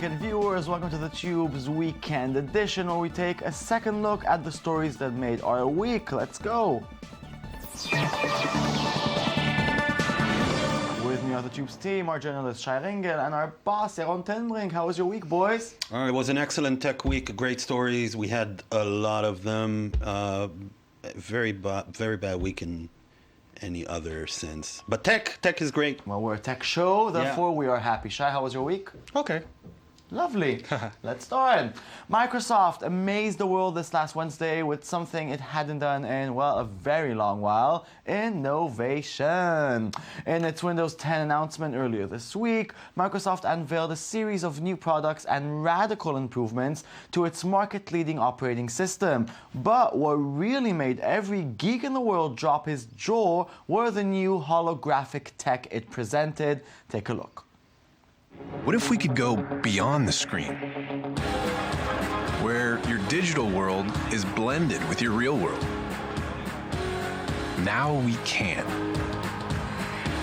weekend viewers, welcome to the Tube's Weekend Edition, where we take a second look at the stories that made our week. Let's go! With me on the Tube's team, our journalist Shai Ringel and our boss Yaron Tenbrink. How was your week, boys? It was an excellent tech week, great stories. We had a lot of them. Very bad week in any other sense. But tech is great. Well, we're a tech show, therefore we are happy. Shai, how was your week? Okay. Lovely. Let's start. Microsoft amazed the world this last Wednesday with something it hadn't done in, well, a very long while: innovation. In its Windows 10 announcement earlier this week, Microsoft unveiled a series of new products and radical improvements to its market-leading operating system. But what really made every geek in the world drop his jaw were the new holographic tech it presented. Take a look. What if we could go beyond the screen, where your digital world is blended with your real world? Now we can.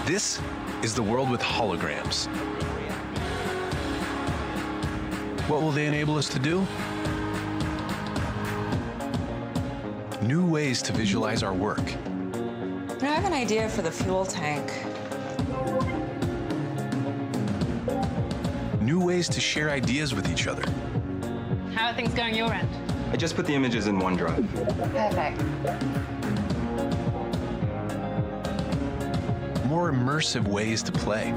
This is the world with holograms. What will they enable us to do? New ways to visualize our work. I have an idea for the fuel tank. New ways to share ideas with each other. How are things going your end? I just put the images in OneDrive. Perfect. More immersive ways to play.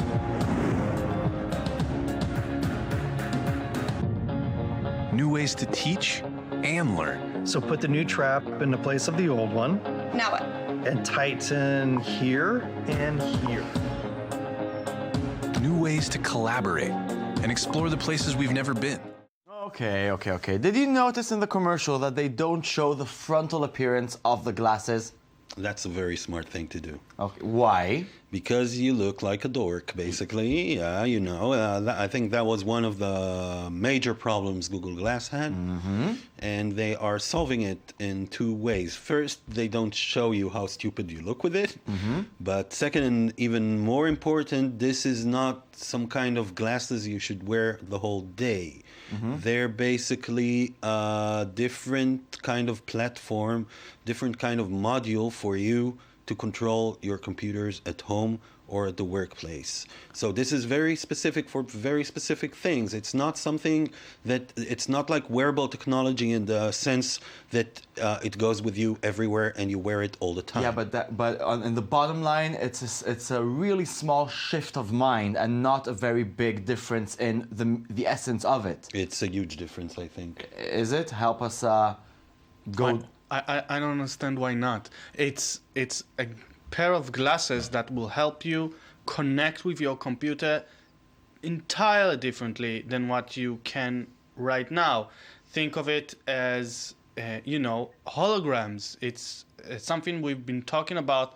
New ways to teach and learn. So put the new trap in the place of the old one. Now what? And tighten here and here. New ways to collaborate and explore the places we've never been. Okay. Did you notice in the commercial that they don't show the frontal appearance of the glasses? That's a very smart thing to do. Okay, why? Because you look like a dork, basically. Yeah, you know. I think that was one of the major problems Google Glass had. Mm-hmm. And they are solving it in two ways. First, they don't show you how stupid you look with it. Mm-hmm. But second, and even more important, this is not some kind of glasses you should wear the whole day. Mm-hmm. They're basically a different kind of platform, different kind of module for you to control your computers at home or at the workplace. So this is very specific for very specific things. It's not something that, it's not like wearable technology in the sense that it goes with you everywhere and you wear it all the time. Yeah, in the bottom line, it's a really small shift of mind and not a very big difference in the essence of it. It's a huge difference, I think. Is it? Help us go... I don't understand why not. It's a pair of glasses that will help you connect with your computer entirely differently than what you can right now. Think of it as, holograms. It's something we've been talking about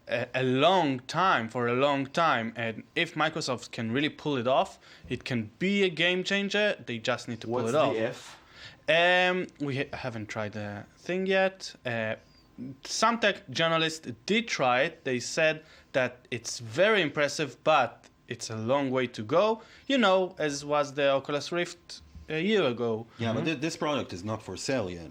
for a long time. And if Microsoft can really pull it off, it can be a game changer. They just need to pull it off. What's the if? We haven't tried the thing yet. Some tech journalists did try it. They said that it's very impressive, but it's a long way to go, as was the Oculus Rift a year ago. Yeah, but this product is not for sale yet.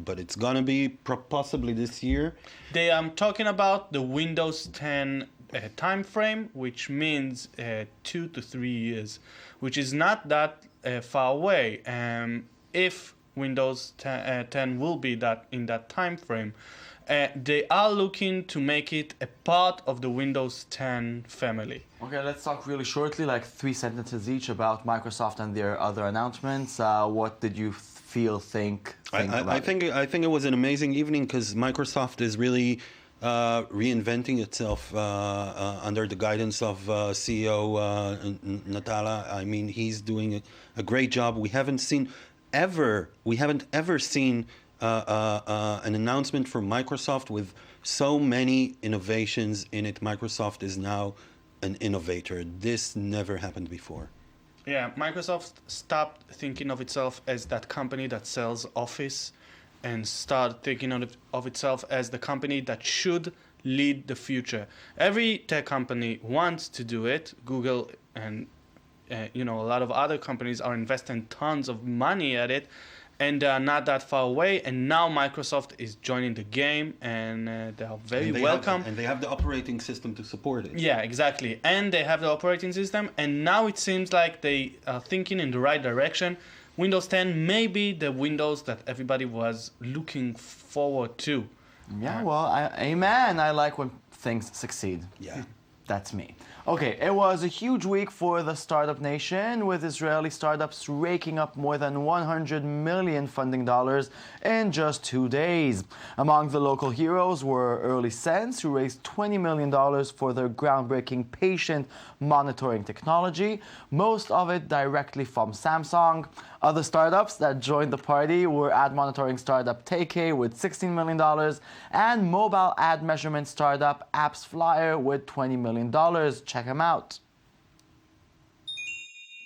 But it's gonna be possibly this year. They are talking about the Windows 10 time frame, which means 2 to 3 years, which is not that far away. If Windows 10 will be in that time frame, they are looking to make it a part of the Windows 10 family. Okay, let's talk really shortly, like 3 sentences each, about Microsoft and their other announcements. What did you think about I think it was an amazing evening because Microsoft is really reinventing itself under the guidance of CEO Natala. I mean, he's doing a great job. We haven't ever seen an announcement from Microsoft with so many innovations in it. Microsoft is now an innovator. This never happened before. Yeah, Microsoft stopped thinking of itself as that company that sells Office and started thinking of itself as the company that should lead the future. Every tech company wants to do it. Google and a lot of other companies are investing tons of money at it, and they are not that far away. And now Microsoft is joining the game, and they are very welcome. And they have the operating system to support it. Yeah, exactly. And they have the operating system, and now it seems like they are thinking in the right direction. Windows 10 may be the Windows that everybody was looking forward to. Yeah, well, amen. I like when things succeed. Yeah. That's me. Okay, it was a huge week for the startup nation, with Israeli startups raking up more than 100 million funding dollars in just 2 days. Among the local heroes were Early Sense, who raised $20 million for their groundbreaking patient monitoring technology, most of it directly from Samsung. Other startups that joined the party were ad monitoring startup TK with $16 million and mobile ad measurement startup Apps Flyer with $20 million. Check them out.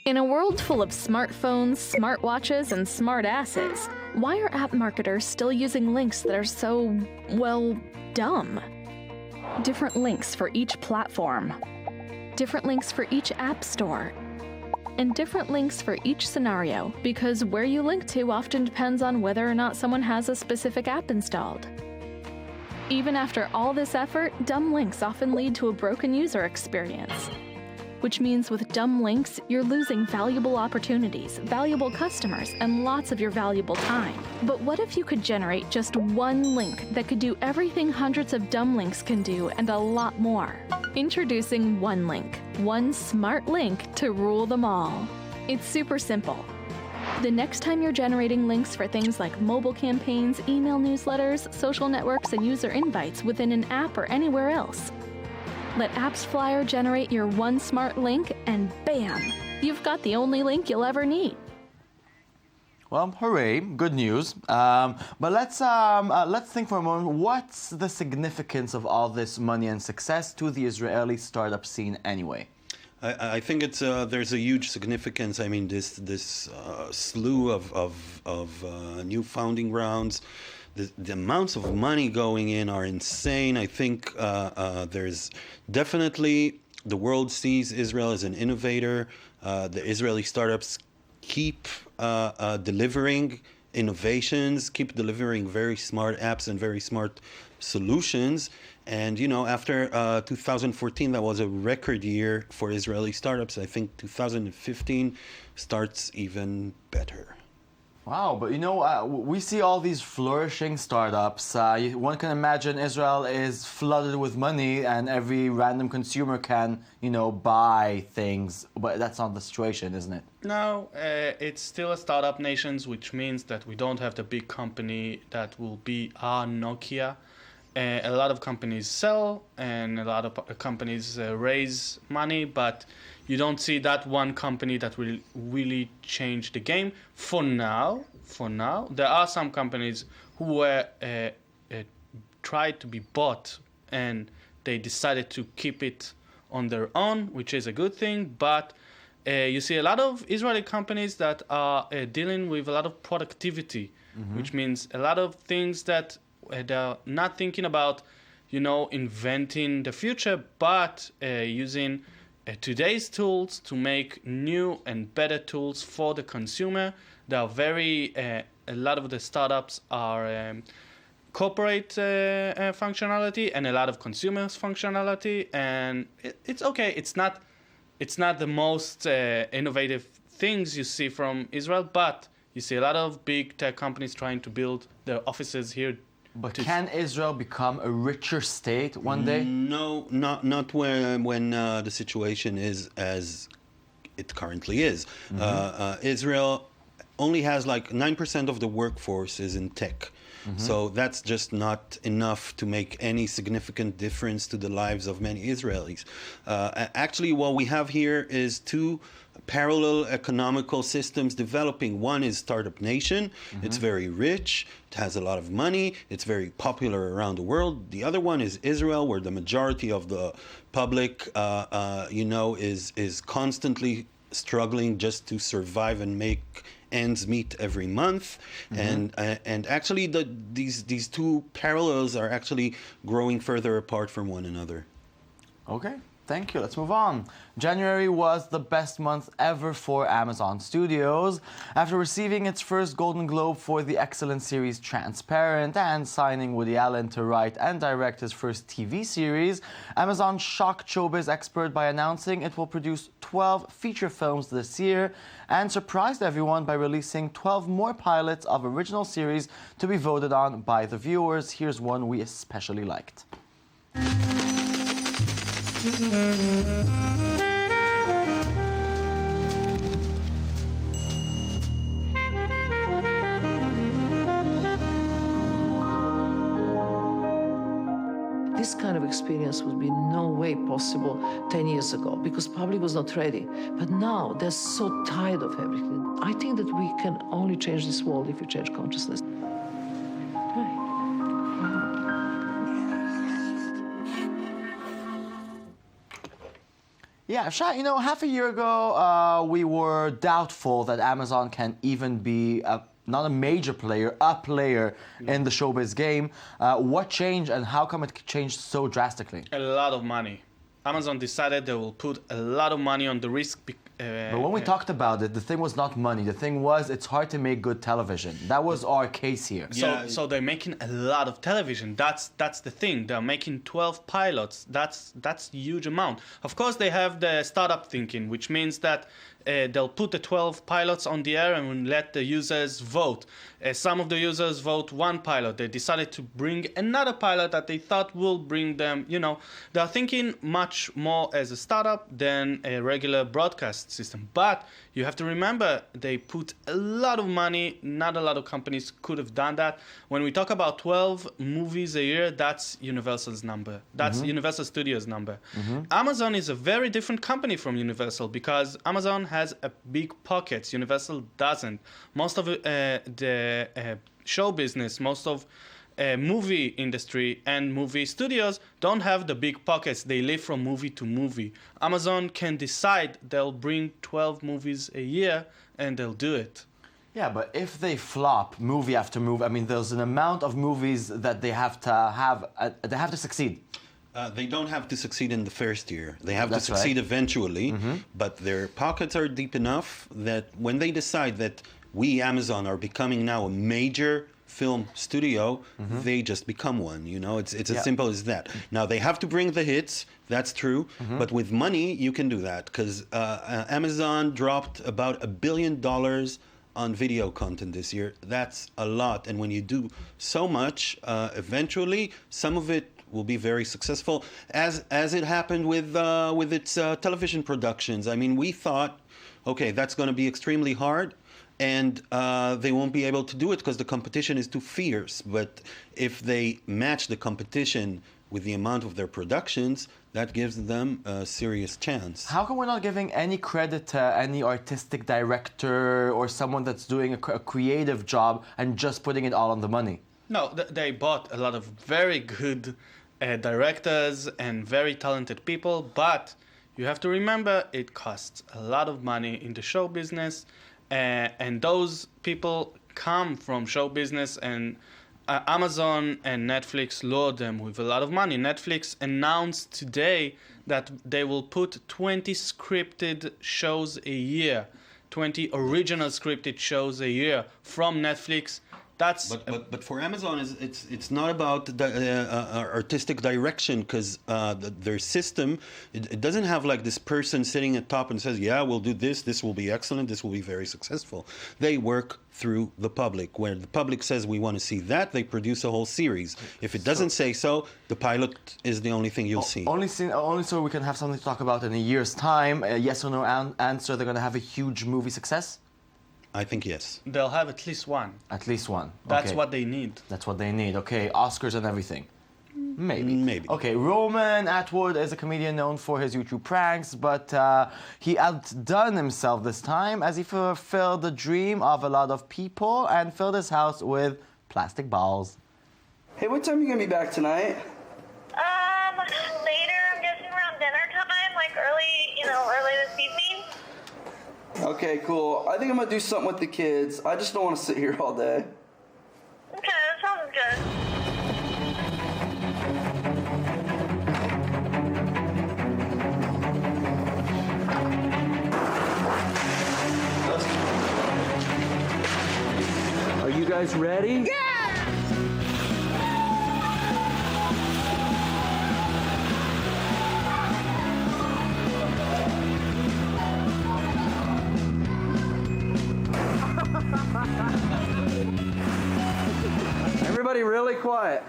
In a world full of smartphones, smartwatches, and smart asses, why are app marketers still using links that are so, well, dumb? Different links for each platform. Different links for each app store. And different links for each scenario, because where you link to often depends on whether or not someone has a specific app installed. Even after all this effort, dumb links often lead to a broken user experience. Which means with dumb links, you're losing valuable opportunities, valuable customers, and lots of your valuable time. But what if you could generate just one link that could do everything hundreds of dumb links can do and a lot more? Introducing OneLink, one smart link to rule them all. It's super simple. The next time you're generating links for things like mobile campaigns, email newsletters, social networks, and user invites within an app or anywhere else, let Apps Flyer generate your one smart link, and bam! You've got the only link you'll ever need. Well, hooray, good news. But let's think for a moment, what's the significance of all this money and success to the Israeli startup scene anyway? I think it's there's a huge significance. I mean, this slew of new founding rounds, the amounts of money going in are insane. I think there's definitely, the world sees Israel as an innovator. The Israeli startups keep delivering innovations, keep delivering very smart apps and very smart solutions. And, after 2014, that was a record year for Israeli startups. I think 2015 starts even better. Wow, but we see all these flourishing startups. One can imagine Israel is flooded with money and every random consumer can, buy things. But that's not the situation, isn't it? No, it's still a startup nation, which means that we don't have the big company that will be our Nokia. A lot of companies sell and a lot of companies raise money, but you don't see that one company that will really change the game. For now, there are some companies who were tried to be bought and they decided to keep it on their own, which is a good thing. But you see a lot of Israeli companies that are dealing with a lot of productivity, which means a lot of things that they're not thinking about, inventing the future, but using today's tools to make new and better tools for the consumer. They are a lot of the startups are corporate functionality and a lot of consumers functionality, and it's okay. It's not the most innovative things you see from Israel, but you see a lot of big tech companies trying to build their offices here. But can Israel become a richer state one day? No, not when the situation is as it currently is. Israel only has like 9% of the workforce is in tech. So that's just not enough to make any significant difference to the lives of many Israelis. Actually, what we have here is two parallel economical systems developing. One is Startup Nation. It's very rich. It has a lot of money. It's very popular around the world. The other one is Israel, where the majority of the public, is constantly struggling just to survive and make ends meet every month. And actually these two parallels are actually growing further apart from one another. Okay. Thank you. Let's move on. January was the best month ever for Amazon Studios. After receiving its first Golden Globe for the excellent series Transparent and signing Woody Allen to write and direct his first TV series, Amazon shocked showbiz expert by announcing it will produce 12 feature films this year and surprised everyone by releasing 12 more pilots of original series to be voted on by the viewers. Here's one we especially liked. This kind of experience would be no way possible 10 years ago because public was not ready. But now they're so tired of everything. I think that we can only change this world if we change consciousness. Yeah, Shah, you know, half a year ago, we were doubtful that Amazon can even be not a major player, a player in the showbiz game. What changed and how come it changed so drastically? A lot of money. Amazon decided they will put a lot of money on the risk. But when we talked about it, the thing was not money. The thing was it's hard to make good television. That was our case here. So they're making a lot of television. That's the thing. They're making 12 pilots. That's a huge amount. Of course, they have the startup thinking, which means that they'll put the 12 pilots on the air and let the users vote. Some of the users vote one pilot. They decided to bring another pilot that they thought will bring them, you know, they're thinking much more as a startup than a regular broadcast system. But you have to remember, they put a lot of money. Not a lot of companies could have done that. When we talk about 12 movies a year, that's Universal's number. That's Universal Studios' number. Amazon is a very different company from Universal because Amazon has a big pockets. Universal doesn't. Most of the show business, most of movie industry and movie studios don't have the big pockets. They live from movie to movie. Amazon can decide they'll bring 12 movies a year and they'll do it. Yeah, but if they flop movie after movie, I mean, there's an amount of movies that they have to succeed. They don't have to succeed in the first year. They have to That's succeed right. eventually, but their pockets are deep enough that when they decide that we, Amazon, are becoming now a major film studio, they just become one. You know, it's as simple as that. Now, they have to bring the hits, that's true, but with money, you can do that because Amazon dropped about $1 billion on video content this year. That's a lot. And when you do so much, eventually, some of it will be very successful, as it happened with its television productions. I mean, we thought, okay, that's going to be extremely hard, and they won't be able to do it because the competition is too fierce. But if they match the competition with the amount of their productions, that gives them a serious chance. How come we're not giving any credit to any artistic director or someone that's doing a creative job and just putting it all on the money? No, they bought a lot of very good directors and very talented people, but you have to remember it costs a lot of money in the show business, and those people come from show business, and Amazon and Netflix lured them with a lot of money. Netflix announced today that they will put 20 scripted shows a year, 20 original scripted shows a year from Netflix. That's but for Amazon, it's not about the artistic direction because their system, it doesn't have like this person sitting at top and says, yeah, we'll do this, this will be excellent, this will be very successful. They work through the public. Where the public says we want to see that, they produce a whole series. If it doesn't say so, the pilot is the only thing you'll see. Only so we can have something to talk about in a year's time. Yes or no answer, they're going to have a huge movie success? I think yes. They'll have at least one. At least one. That's Okay. what they need. That's what they need. Okay, Oscars and everything. Maybe. Maybe. Okay, Roman Atwood is a comedian known for his YouTube pranks, but he outdone himself this time as he fulfilled the dream of a lot of people and filled his house with plastic balls. Hey, what time are you gonna be back tonight? Later, I'm guessing around dinner time, like early this evening. Okay, cool. I think I'm gonna do something with the kids. I just don't want to sit here all day. Okay, that sounds good. guys ready? Everybody really quiet.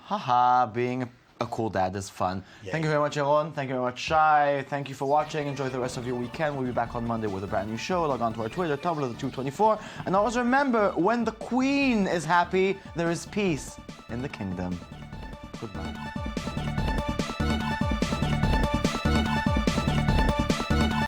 Haha, being a cool dad is fun. Thank you very much, Aaron. Thank you very much, Shai. Thank you for watching. Enjoy the rest of your weekend. We'll be back on Monday with a brand new show. Log on to our Twitter, Tumblr, the 224. And always remember, when the Queen is happy, there is peace in the kingdom. Goodbye.